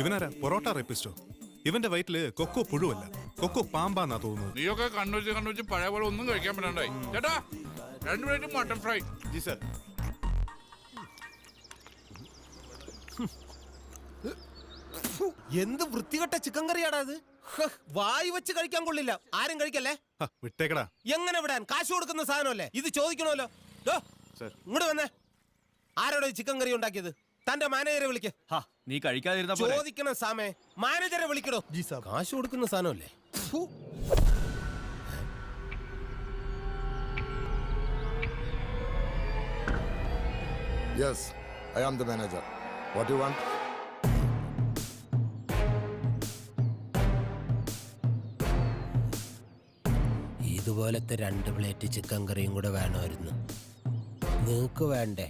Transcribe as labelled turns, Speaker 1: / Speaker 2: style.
Speaker 1: ഇവനാരാ പൊറോട്ട റേപ്പിസ്റ്റോ? ഇവന്റെ വയറ്റില് cocoa പുഴുവല്ല, cocoa പാമ്പാന്നാ തോന്നുന്നത്.
Speaker 2: നീയൊക്കെ കണ്ണൂച്ച് പഴയ പോലെ ഒന്നും കഴിക്കാൻ പറ്റാണ്ടായി. ചേട്ടാ 2 plate mutton fry.
Speaker 1: G sir.
Speaker 3: എന്ത് വൃത്തികെട്ട ചിക്കൻ കറിയാടാ അത്. വായി വെച്ച് കഴിക്കാൻ കൊള്ളില്ല. ആരും കഴിക്കല്ലേ.
Speaker 1: വിട്ടേക്കടാ.
Speaker 3: എങ്ങനെ വിടാൻ? കാശ് കൊടുക്കുന്ന സാധനമല്ലേ ഇത്, ചോദിക്കണമല്ലോ. ഇങ്ങോട്ട് വന്നേ. ആരോടെ ചിക്കൻ കറി ഉണ്ടാക്കിയത്? തന്റെ മാനേജറെ വിളിക്ക്.
Speaker 4: നീ കഴിക്കാതിരുന്ന
Speaker 3: ചോദിക്കണം സാമേ, മാനേജറെ വിളിക്കടോ. കാശ് കൊടുക്കുന്ന സാധനമല്ലേ.
Speaker 5: Yes, I am the manager. What do you want?
Speaker 3: ഇതുപോലത്തെ 2 പ്ലേറ്റ് ചിക്കൻ കറിയും കൂടെ വേണമായിരുന്നു. നിങ്ങൾക്ക് വേണ്ടേ?